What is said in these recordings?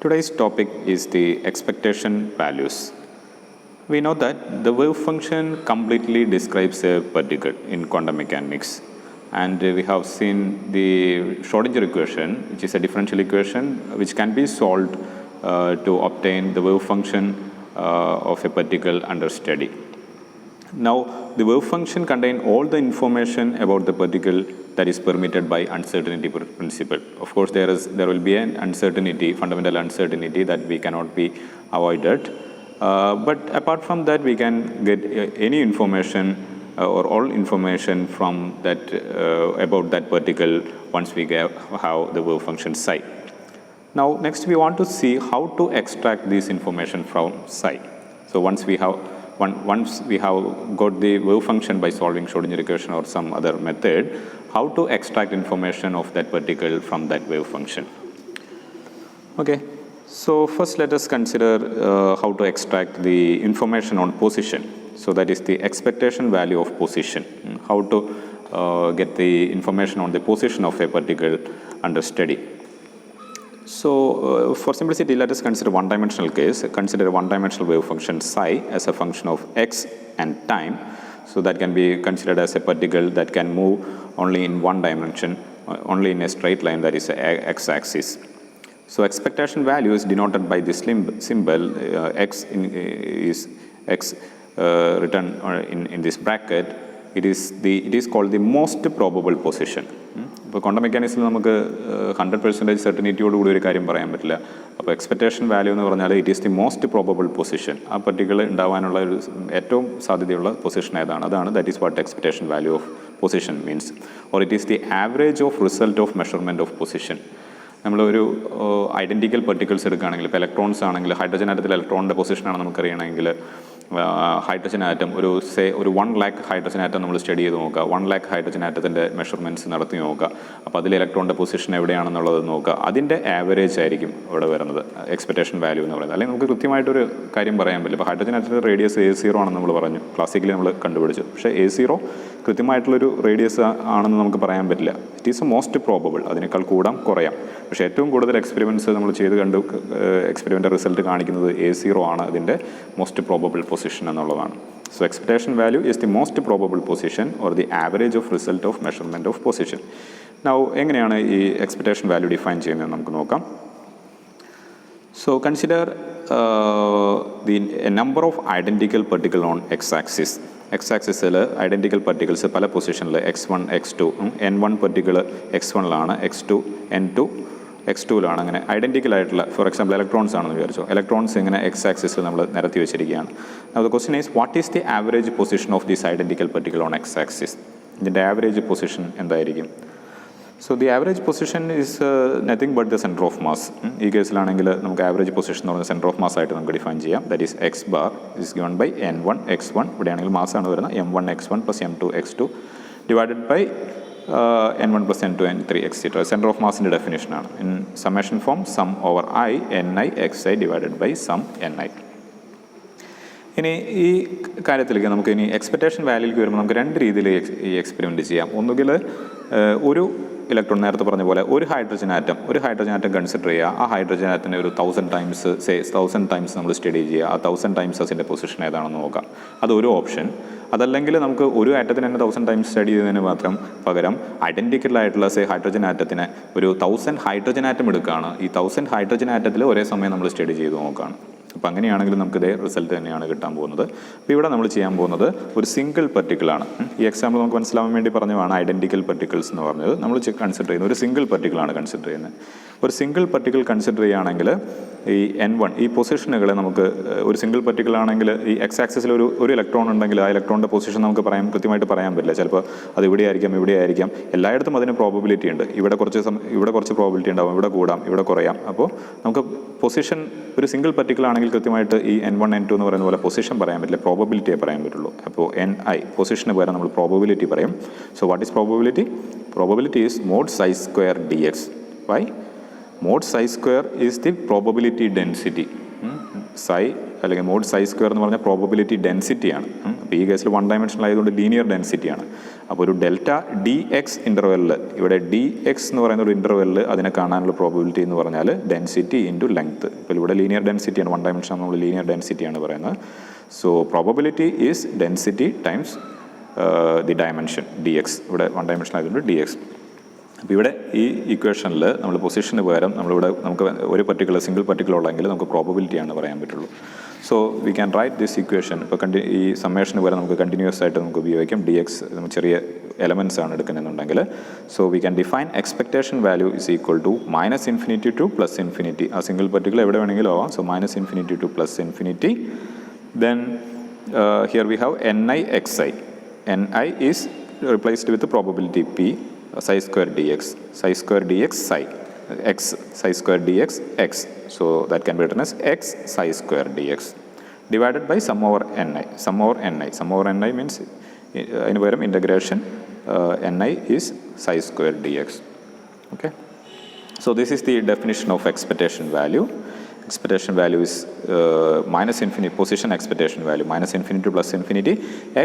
Today's topic is the expectation values. We know that the wave function completely describes a particle in quantum mechanics, and we have seen the Schrodinger equation, which is a differential equation which can be solved to obtain the wave function of a particle under study. Now, the wave function contains all the information about the particle that is permitted by uncertainty principle. Of course, there will be an uncertainty, fundamental uncertainty that we cannot be avoided. But apart from that, we can get any information or all information from that about that particle once we have the wave function psi. Now, next we want to see how to extract this information from psi. So once we have got the wave function by solving Schrodinger equation or some other method, how to extract information of that particle from that wave function. Okay, so first let us consider how to extract the information on position. So that is the expectation value of position. How to get the information on the position of a particle under study. So for simplicity, let us consider one-dimensional case. Consider a one-dimensional wave function psi as a function of x and time. So that can be considered as a particle that can move only in one dimension, only in a straight line, that is x-axis. So expectation value is denoted by this symbol x is x written in this bracket. It is called the most probable position. ഇപ്പോൾ quantum മെക്കാനിക്സിൽ നമുക്ക് 100% സെർട്ടനിറ്റിയോടുകൂടി ഒരു കാര്യം പറയാൻ പറ്റില്ല. അപ്പോൾ expectation value എന്ന് പറഞ്ഞാൽ it is the most probable position. ആ പർട്ടിക്കുലർ ഉണ്ടാവാനുള്ള ഒരു ഏറ്റവും സാധ്യതയുള്ള പൊസിഷൻ ഏതാണ്, അതാണ് that is what expectation value of position means. Or it is the average of result of measurement of position. നമ്മളൊരു ഐഡൻറ്റിക്കൽ പെർട്ടിക്കിൾസ് എടുക്കുകയാണെങ്കിൽ, ഇപ്പോൾ ഇലക്ട്രോൺസ് ആണെങ്കിൽ ഹൈഡ്രജൻ ആറ്റത്തിൽ ഇലക്ട്രോണിൻ്റെ പൊസിഷനാണ് നമുക്കറിയണമെങ്കിൽ, ഹൈഡ്രജൻ ആറ്റം ഒരു 1 lakh ഹൈഡ്രജൻ ആറ്റം നമ്മൾ സ്റ്റഡി ചെയ്ത് നോക്കുക. 1 lakh ഹൈഡ്രജൻ ആറ്റത്തിൻ്റെ മെഷർമെൻറ്റ്സ് നടത്തി നോക്കുക. അപ്പോൾ അതിൽ ഇലക്ട്രോണിൻ്റെ പൊസിഷൻ എവിടെയാണെന്നുള്ളത് നോക്കുക. അതിൻ്റെ ആവറേജ് ആയിരിക്കും ഇവിടെ വരുന്നത് എക്സ്പെക്റ്റേഷൻ വാല്യൂ എന്ന് പറയുന്നത്. അല്ലെങ്കിൽ നമുക്ക് കൃത്യമായിട്ടൊരു കാര്യം പറയാൻ പറ്റില്ല. ഇപ്പോൾ ഹൈഡ്രജൻ ആറ്റത്തിൻ്റെ റേഡിയസ് A0 ആണെന്ന് നമ്മൾ പറഞ്ഞു, ക്ലാസിക്കലി നമ്മൾ കണ്ടുപിടിച്ചു. പക്ഷേ A0 കൃത്യമായിട്ടുള്ളൊരു റേഡിയസ് ആണെന്ന് നമുക്ക് പറയാൻ പറ്റില്ല. It is A most probable. അതിനേക്കാൾ കൂടാം കുറയാം. പക്ഷേ ഏറ്റവും കൂടുതൽ എക്സ്പെരിമെൻറ്റ്സ് നമ്മൾ ചെയ്ത് എക്സ്പെരിമെൻ്റ് റിസൾട്ട് കാണിക്കുന്നത് A0 ആണ് അതിൻ്റെ മോസ്റ്റ് പ്രോബബിൾ പൊസിഷൻ എന്നുള്ളതാണ്. So expectation value is the most probable position or the average of result of measurement of position. Now എങ്ങനെയാണ് ഈ എക്സ്പെക്റ്റേഷൻ വാല്യൂ ഡിഫൈൻ ചെയ്യുന്നത് നമുക്ക് നോക്കാം. So consider the number of identical particle on x-axis. x-axisൽ identical particles പല പൊസിഷനിൽ x1, x2, n1 പെർട്ടിക്കിൾ x1ലാണ്, x2, n2 x2ലാണ്. അങ്ങനെ identical ആയിട്ടുള്ള, ഫോർ എക്സാമ്പിൾ ഇലക്ട്രോൺസ് ആണെന്ന് വിചാരിച്ചോ. ഇലക്ട്രോൺസ് ഇങ്ങനെ x-axisൽ നമ്മൾ നിരത്തി വെച്ചിരിക്കുകയാണ്. The question is what is the average position of this identical particle on x-axis? ഇതിൻ്റെ ആവറേജ് പൊസിഷൻ എന്തായിരിക്കും? So the average position is nothing but the centre of mass. ഈ കേസിലാണെങ്കിൽ നമുക്ക് ആവറേജ് പൊസിഷൻ എന്ന് പറയുന്നത് സെൻറ്റർ ഓഫ് മാസ് ആയിട്ട് നമുക്ക് define ചെയ്യാം. That is x bar is given by n1 x1. ഇവിടെയാണെങ്കിൽ മാസാണ് വരുന്നത് m1 x1 plus m2 x2 divided by n1 plus n2 n3 etcetera. Centre of മാസിൻ്റെ ഡെഫിനേഷനാണ് in summation form sum over i ni xi divided by sum ni. ഇനി ഈ കാര്യത്തിലേക്ക് നമുക്ക് ഇനി എക്സ്പെക്റ്റേഷൻ വാല്യൂക്ക് വരുമ്പോൾ നമുക്ക് രണ്ട് രീതിയിൽ ഈ എക്സ്പെരിമെൻറ്റ് ചെയ്യാം. ഒന്നുകിൽ ഒരു ഇലക്ട്രോൺ, നേരത്തെ പറഞ്ഞ പോലെ ഒരു ഹൈഡ്രജൻ ആറ്റം കൺസിഡർ ചെയ്യുക. ആ ഹൈഡ്രജൻ ആറ്റത്തിനെ ഒരു 1000 ടൈംസ് നമ്മൾ സ്റ്റഡി ചെയ്യുക. ആ 1000 ടൈംസ് അതിൻ്റെ പൊസിഷൻ ഏതാണെന്ന് നോക്കാം. അതൊരു ഓപ്ഷൻ. അതല്ലെങ്കിൽ നമുക്ക് ഒരു ആറ്റത്തിന് തന്നെ 1000 ടൈംസ് സ്റ്റഡി ചെയ്യുന്നതിന് പകരം ഐഡൻറ്റിക്കൽ ആയിട്ടുള്ള ഹൈഡ്രജൻ ആറ്റത്തിന് ഒരു 1000 ഹൈഡ്രജൻ ആറ്റം എടുക്കുകയാണ്. ഈ 1000 ഹൈഡ്രജൻ ആറ്റത്തിൽ ഒരേ സമയം നമ്മൾ സ്റ്റഡി ചെയ്ത് നോക്കുകയാണ്. അപ്പോൾ അങ്ങനെയാണെങ്കിൽ നമുക്ക് ഇതേ റിസൾട്ട് തന്നെയാണ് കിട്ടാൻ പോകുന്നത്. അപ്പോൾ ഇവിടെ നമ്മൾ ചെയ്യാൻ പോകുന്നത് ഒരു സിംഗിൾ പെർട്ടിക്കിളാണ്. ഈ എക്സാമ്പിൾ നമുക്ക് മനസ്സിലാവാൻ വേണ്ടി പറഞ്ഞതാണ് ഐഡൻറ്റിക്കൽ പെർട്ടിക്കിൾസ് എന്ന് പറഞ്ഞത്. നമ്മൾ കൺസിഡർ ചെയ്യുന്നത് ഒരു സിംഗിൾ പെർട്ടിക്കിളാണ് കൺസിഡർ ചെയ്യുന്നത്. ഒരു സിംഗിൾ പെർട്ടിക്കിൾ കൺസിഡർ ചെയ്യുകയാണെങ്കിൽ ഈ n1 ഈ പൊസിഷനുകളെ നമുക്ക്, ഒരു സിംഗിൾ പെർട്ടിക്കിൾ ആണെങ്കിൽ ഈ x-axisൽ ഒരു ഇലക്ട്രോൺ ഉണ്ടെങ്കിൽ ആ ഇലക്ട്രോണിൻ്റെ പൊസിഷൻ നമുക്ക് കൃത്യമായിട്ട് പറയാൻ പറ്റില്ല. ചിലപ്പോൾ അത് ഇവിടെ ആയിരിക്കാം. എല്ലായിടത്തും അതിന് പ്രോബബിലിറ്റി ഉണ്ട്. ഇവിടെ കുറച്ച് പ്രോബബിലിറ്റി ഉണ്ടാവും, ഇവിടെ കൂടാം, ഇവിടെ കുറയാം. അപ്പോൾ നമുക്ക് പൊസിഷൻ ഒരു സിംഗിൾ പെർട്ടിക്കിൾ ആണെങ്കിൽ കൃത്യമായിട്ട് ഈ n1 n2 എന്ന് പറയുന്ന പോലെ പൊസിഷൻ പറയാൻ പറ്റില്ല, പ്രോബബിലിറ്റിയെ പറയാൻ പറ്റുള്ളൂ. അപ്പോൾ ni പൊസിഷന് പകരം നമ്മൾ പ്രോബബിലിറ്റി പറയും. So what is probability? Probability is mod psi square dx. Why? Mod psi square is the probability density. Psi അല്ലെങ്കിൽ മോഡ് സൈ സ്ക്വയർ എന്ന് പറഞ്ഞാൽ പ്രോബബിലിറ്റി ഡെൻസിറ്റിയാണ്. അപ്പോൾ ഈ കേസിൽ വൺ ഡയമെൻഷണൽ ആയതുകൊണ്ട് ലീനിയർ ഡെൻസിറ്റിയാണ്. അപ്പോൾ ഒരു ഡെൽറ്റ ഡി എക്സ് ഇൻ്റർവെല്ലിൽ, ഇവിടെ ഡി എക്സ് എന്ന് പറയുന്ന ഒരു ഇൻ്റർവെല്ലിൽ അതിനെ കാണാനുള്ള പ്രോബിലിറ്റി എന്ന് പറഞ്ഞാൽ ഡെൻസിറ്റി ഇൻറ്റു ലെങ്ത്ത്. ഇപ്പോൾ ഇവിടെ ലീനിയർ ഡെൻസിറ്റിയാണ്, വൺ ഡയമെൻഷൻ നമ്മൾ ലീനിയർ ഡെൻസിറ്റിയാണ് പറയുന്നത്. So probability is density times the dimension D X. ഇവിടെ വൺ ഡയമെൻഷൻ ആയതുകൊണ്ട് ഡി എക്സ്. അപ്പോൾ ഇവിടെ ഈ ഇക്വേഷനിൽ നമ്മൾ പൊസിഷന് പകരം നമ്മളിവിടെ നമുക്ക് ഒരു പർട്ടിക്കുലർ സിംഗിൾ പർട്ടിക്കുലർ ഉള്ളെങ്കിൽ നമുക്ക് പ്രോബബിലിറ്റിയാണ് പറയാൻ പറ്റുള്ളൂ. So we can write this equation. ഇപ്പോൾ ഈ സമ്മേഷന് പകരം നമുക്ക് കണ്ടിന്യൂസ് ആയിട്ട് നമുക്ക് ഉപയോഗിക്കാം. ഡി എക്സ് ചെറിയ എലമെൻറ്റ്സ് ആണ് എടുക്കുന്നതെന്നുണ്ടെങ്കിൽ. So we can define expectation value is equal to minus infinity to plus infinity. ആ സിംഗിൾ പർട്ടിക്കുലർ എവിടെ വേണമെങ്കിലും ആവാം. So minus infinity to plus infinity. Then here we have ni xi. ni is replaced with probability p. Psi square dx, psi square dx psi x, psi square dx x. So that can be written as x psi square dx divided by sum over ni. Sum over ni. Sum over ni means in pagaram integration ni is psi square dx. Okay. So this is the definition of expectation value. Expectation value is minus infinity, position expectation value, minus infinity to plus infinity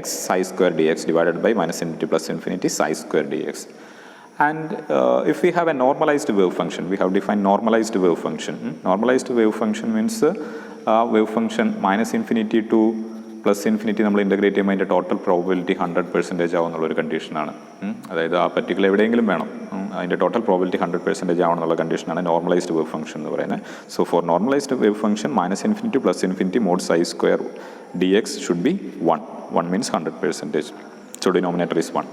x psi square dx divided by minus infinity plus infinity psi square dx. And if we have a normalized wave function, we have defined normalized wave function. Normalized wave function means wave function minus infinity to plus infinity നമ്മൾ integrate ചെയ്യുമ്പോൾ അതിൻ്റെ total probability 100% ആവുന്നുള്ളൊരു കണ്ടീഷനാണ്. അതായത് ആ particular എവിടെയെങ്കിലും വേണം, അതിൻ്റെ total probability 100% ആവണമെന്നുള്ള കണ്ടീഷനാണ് നോർമലൈസ്ഡ് വേവ് ഫംഗ്ഷൻ എന്ന് പറയുന്നത്. So for normalised wave function minus infinity plus infinity mod psi square d x should be 1. 1 means 100%. So denominator is 1.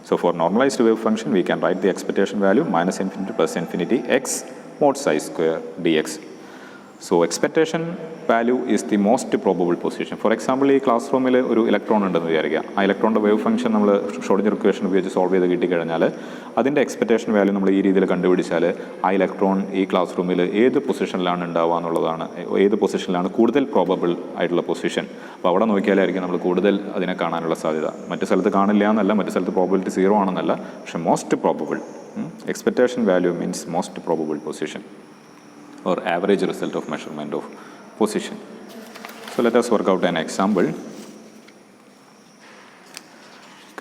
So for normalized wave function, we can write the expectation value minus infinity plus infinity x mod psi square dx. So expectation value is the most probable position. For example, ഈ class റൂമിൽ ഒരു electron ഉണ്ടെന്ന് വിചാരിക്കുക. ആ ഇലക്ട്രോണിൻ്റെ wave function നമ്മൾ Schrödinger equation ഉപയോഗിച്ച് solve ചെയ്ത് കിട്ടിക്കഴിഞ്ഞാൽ അതിൻ്റെ എക്സ്പെക്ടേഷൻ വാല്യൂ നമ്മൾ ഈ രീതിയിൽ കണ്ടുപിടിച്ചാൽ ആ ഇലക്ട്രോൺ ഈ ക്ലാസ് റൂമിൽ ഏത് പൊസിഷനിലാണ് ഉണ്ടാവുക എന്നുള്ളതാണ്, ഏത് പൊസിഷനിലാണ് കൂടുതൽ പ്രോബബിൾ ആയിട്ടുള്ള പൊസിഷൻ. അപ്പോൾ അവിടെ നോക്കിയാലായിരിക്കും നമ്മൾ കൂടുതൽ അതിനെ കാണാനുള്ള സാധ്യത. മറ്റു സ്ഥലത്ത് കാണില്ല എന്നല്ല, മറ്റു സ്ഥലത്ത് പ്രോബിലിറ്റി 0 ആണെന്നല്ല, പക്ഷേ most probable. Expectation value means most probable position or average result of measurement of position. So let us work out an example.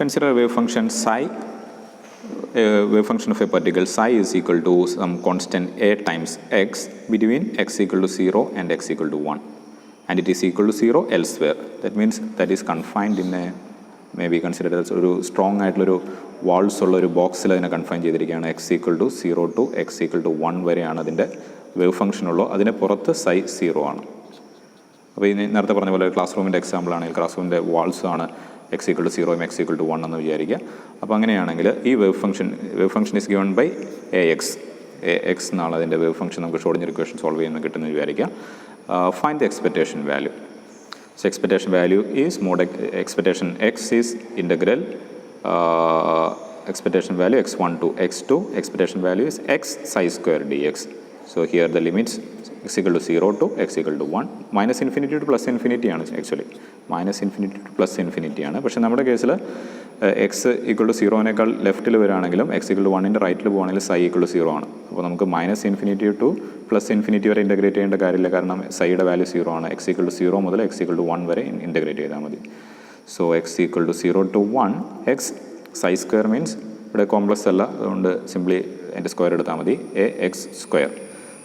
Consider a wave function psi. A wave function of a particle psi is equal to some constant a times x between x equal to 0 and x equal to 1, and it is equal to 0 elsewhere. That means that is confined in a, maybe considered as ഒരു strong ആയിട്ടുള്ളൊരു walls ഉള്ള ഒരു ബോക്സിൽ അതിനെ confine ചെയ്തിരിക്കുകയാണ്. X equal to 0 to x equal to 1 വരെയാണ് അതിൻ്റെ wave ഫംഗ്ഷനുള്ളൂ. അതിന് പുറത്ത് സൈ 0 ആണ്. അപ്പോൾ ഈ നേരത്തെ പറഞ്ഞ പോലെ ക്ലാസ് റൂമിൻ്റെ എക്സാമ്പിൾ ആണെങ്കിൽ ക്ലാസ് റൂമിൻ്റെ വാൾസ് ആണ് x equal to 0 x equal to 1 എന്ന് വിചാരിക്കുക. അപ്പോൾ അങ്ങനെയാണെങ്കിൽ ഈ wave function is given by a x എന്നാണ് അതിൻ്റെ വേവ് ഫംഗ്ഷൻ. നമുക്ക് ഷ്രോഡിംഗർ ഇക്വേഷൻ സോൾവ് ചെയ്യുന്ന കിട്ടുന്നത് വിചാരിക്കുക. Find the expectation value. So expectation value is mod expectation x is integral expectation value x1 to x2. Expectation value is x psi square dx. So here the limits x equal to 0 to x equal to 1. Minus infinity to plus infinity ആണ് actually. Minus infinity to plus infinity ആണ്. പക്ഷേ നമ്മുടെ കേസിൽ x equal to 0-നേക്കാൾ ലെഫ്റ്റിൽ വരികയാണെങ്കിലും x equal to 1-ൻ്റെ റൈറ്റിൽ പോകുകയാണെങ്കിൽ സൈ ഈക്വൽ ടു 0 ആണ്. അപ്പോൾ നമുക്ക് minus infinity to plus infinity വരെ ഇൻ്റഗ്രേറ്റ് ചെയ്യേണ്ട കാര്യമില്ല, കാരണം സൈയുടെ വാല്യൂ 0 ആണ്. എക്സ് ഈക്വൽ ടു 0 മുതൽ എക്സ് ഈക്വൽ ടു 1 വരെ ഇൻ്റഗ്രേറ്റ് ചെയ്താൽ മതി. So x equal to 0 to 1 x psi square means ഇവിടെ കോംപ്ലക്സ് അല്ല, അതുകൊണ്ട് സിംപ്ലി അതിൻ്റെ സ്ക്വയർ എടുത്താൽ മതി, a x square.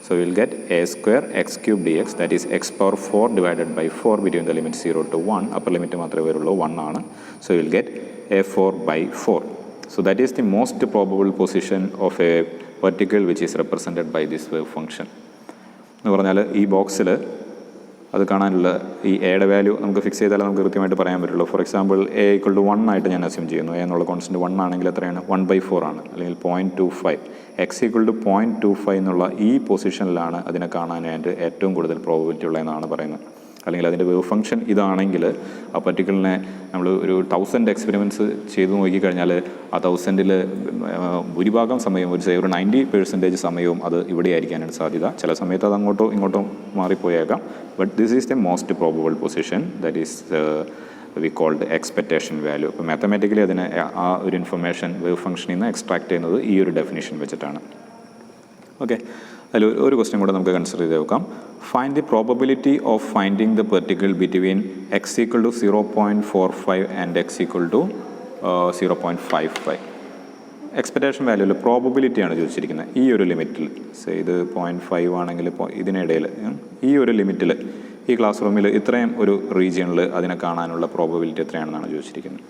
So we will get a square x cube dx, that is x power 4 divided by 4 between the limit 0 to 1. Upper limit മാത്രമേ വരുള്ളൂ, 1 ആണ്. So we will get a4 by 4. So that is the most probable position of a particle which is represented by this wave function. എന്ന് പറഞ്ഞാൽ ഈ ബോക്സിൽ അത് കാണാനുള്ള ഈ എയുടെ വാല്യൂ നമുക്ക് ഫിക്സ് ചെയ്താലേ നമുക്ക് കൃത്യമായിട്ട് പറയാൻ പറ്റുള്ളൂ. For example a equal to 1 ആയിട്ട് ഞാൻ അസ്യൂം ചെയ്യുന്നു. എ എന്നുള്ള കോൺസ്റ്റൻറ്റ് 1 ആണെങ്കിൽ എത്രയാണ്? 1/4 ആണ്, അല്ലെങ്കിൽ 0.25. എക്സ് ഈക്വൽ ടു 0.25 എന്നുള്ള ഈ പൊസിഷനിലാണ് അതിനെ കാണാനായിട്ട് ഏറ്റവും കൂടുതൽ പ്രോബബിലിറ്റി ഉള്ളതെന്നാണ് പറയുന്നത്. അല്ലെങ്കിൽ അതിൻ്റെ വേവ് ഫംഗ്ഷൻ ഇതാണെങ്കിൽ ആ പർട്ടിക്കുലറിനെ നമ്മൾ ഒരു 1000 എക്സ്പെരിമെൻറ്റ്സ് ചെയ്ത് നോക്കിക്കഴിഞ്ഞാൽ ആ 1000-ൽ ഭൂരിഭാഗം സമയവും ഒരു 90% സമയവും അത് ഇവിടെ ആയിരിക്കാനാണ് സാധ്യത. ചില സമയത്ത് അത് അങ്ങോട്ടോ ഇങ്ങോട്ടോ മാറിപ്പോയേക്കാം. But this is the most probable position, that is we called expectation value. അപ്പോൾ മാത്തമാറ്റിക്കലി അതിനെ ആ ഒരു ഇൻഫർമേഷൻ വേവ് ഫംഗ്ഷനിൽ നിന്ന് എക്സ്ട്രാക്ട് ചെയ്യുന്നത് ഈ ഒരു ഡെഫിനിഷൻ വെച്ചിട്ടാണ്. ഓക്കെ, അതിൽ ഒരു ക്വസ്റ്റ്യൻ കൂടെ നമുക്ക് കൺസിഡർ ചെയ്ത് നോക്കാം. Find the probability of finding the particle between x equal to 0.45 and x equal to 0.55. Expectation വാല്യൂവിൽ പ്രോബബിലിറ്റിയാണ് ചോദിച്ചിരിക്കുന്നത്. ഈ ഒരു ലിമിറ്റിൽ ഇത് 0.5 ആണെങ്കിൽ ഇതിനിടയിൽ ഈ ഒരു ലിമിറ്റിൽ ഈ ക്ലാസ് റൂമിൽ ഇത്രയും ഒരു റീജിയണിൽ അതിനെ കാണാനുള്ള പ്രോബബിലിറ്റി എത്രയാണെന്നാണ് ചോദിച്ചിരിക്കുന്നത്.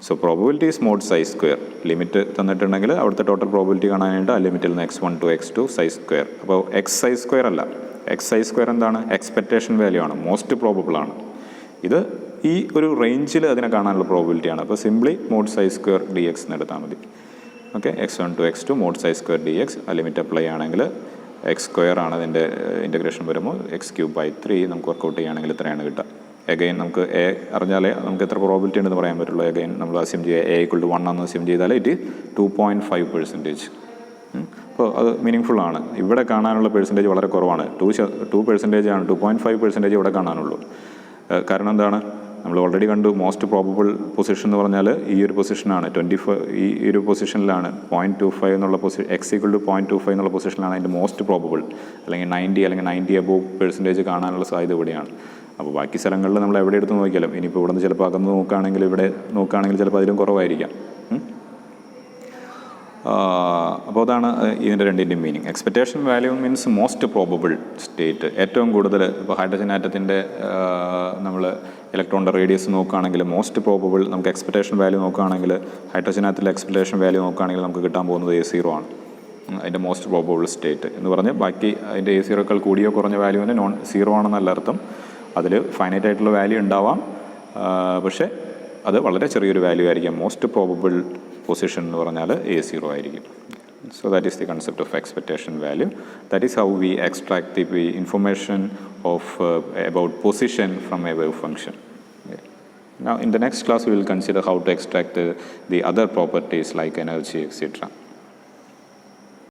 So probability is mod psi square. Limit തന്നിട്ടുണ്ടെങ്കിൽ അവിടുത്തെ ടോട്ടൽ പ്രോബബിലിറ്റി കാണാനായിട്ട് ആ ലിമിറ്റിൽ നിന്ന് x1 to x2 psi square. അപ്പോൾ എക്സ് സൈ സ്ക്വയർ അല്ല, എക്സ് സൈ സ്ക്വയർ എന്താണ്? എക്സ്പെക്റ്റേഷൻ വാല്യൂ ആണ്, മോസ്റ്റ് പ്രോബബിൾ ആണ്. ഇത് ഈ ഒരു റേഞ്ചിൽ അതിനെ കാണാനുള്ള പ്രോബബിലിറ്റിയാണ്. അപ്പോൾ simply mod psi square d x എന്ന് എടുത്താൽ മതി. Okay, x1 to x2 mod psi square d x. ആ ലിമിറ്റ് അപ്ലൈ ആണെങ്കിൽ എക്സ് സ്ക്വയർ ആണ് അതിൻ്റെ ഇൻറ്റഗ്രേഷൻ വരുമ്പോൾ x³ നമുക്ക് വർക്കൗട്ട് ചെയ്യുകയാണെങ്കിൽ ഇത്രയാണ് കിട്ടുക. എഗെയിൻ നമുക്ക് എ അറിഞ്ഞാലേ നമുക്ക് എത്ര പ്രോബിലിറ്റി ഉണ്ടെന്ന് പറയാൻ പറ്റുള്ളൂ. എഗെയിൻ നമ്മൾ അസ്യൂം ചെയ്യുക a = 1 എന്ന് അസ്യൂം ചെയ്താൽ ഇറ്റ് 2.5%. അപ്പോൾ അത് മീനിങ് ഫുൾ ആണ്. ഇവിടെ കാണാനുള്ള പെർസെൻറ്റേജ് വളരെ കുറവാണ്. 2% ആണ്, 2.5% ഇവിടെ കാണാനുള്ളൂ. കാരണം എന്താണ്? നമ്മൾ ഓൾറെഡി കണ്ടു മോസ്റ്റ് പ്രോബബിൾ പൊസിഷൻ എന്ന് പറഞ്ഞാൽ ഈ ഒരു പൊസിഷനാണ്. 25 ഈ ഒരു പൊസിഷനിലാണ് 0.25 എന്നുള്ള x = 0.25 എന്നുള്ള പൊസിഷനിലാണ് അതിൻ്റെ മോസ്റ്റ് പ്രോബബിൾ. അല്ലെങ്കിൽ 90 അല്ലെങ്കിൽ 90 above% കാണാനുള്ള സാധ്യത ഇവിടെയാണ്. അപ്പോൾ ബാക്കി സ്ഥലങ്ങളിൽ നമ്മൾ എവിടെ എടുത്ത് നോക്കിയാലും, ഇനിയിപ്പോൾ ഇവിടെ നിന്ന് ചിലപ്പോൾ അകന്ന് നോക്കുകയാണെങ്കിൽ ഇവിടെ നോക്കുകയാണെങ്കിൽ ചിലപ്പോൾ അതിലും കുറവായിരിക്കാം. അപ്പോൾ അതാണ് ഇതിൻ്റെ രണ്ടിൻ്റെയും meaning. Expectation value means most probable state. ഏറ്റവും കൂടുതൽ ഇപ്പോൾ ഹൈഡ്രജൻ ആറ്റത്തിൻ്റെ നമ്മൾ ഇലക്ട്രോണിൻ്റെ റേഡിയസ് നോക്കുകയാണെങ്കിൽ മോസ്റ്റ് പ്രോബബിൾ നമുക്ക് എക്സ്പെക്റ്റേഷൻ വാല്യൂ നോക്കുകയാണെങ്കിൽ ഹൈഡ്രജൻ ആറ്റത്തിലെ എക്സ്പെക്റ്റേഷൻ വാല്യൂ നോക്കുകയാണെങ്കിൽ നമുക്ക് കിട്ടാൻ പോകുന്നത് A0 ആണ്, അതിൻ്റെ മോസ്റ്റ് പ്രോബബിൾ സ്റ്റേറ്റ് എന്ന് പറഞ്ഞ്. ബാക്കി അതിൻ്റെ A0ക്കാൾ കൂടിയോ കുറഞ്ഞ വാല്യൂവിന് നോൺ സീറോ ആണെന്നല്ല അർത്ഥം. അതിൽ ഫൈനൈറ്റ് ആയിട്ടുള്ള വാല്യൂ ഉണ്ടാവാം, പക്ഷേ അത് വളരെ ചെറിയൊരു വാല്യൂ ആയിരിക്കാം. മോസ്റ്റ് പ്രോബബിൾ പൊസിഷൻ എന്ന് പറഞ്ഞാൽ A0 ആയിരിക്കും. So that is the concept of expectation value. That is how we extract the information of about position from a wave function. Okay. Now in the next class we will consider how to extract the other properties like energy, etc.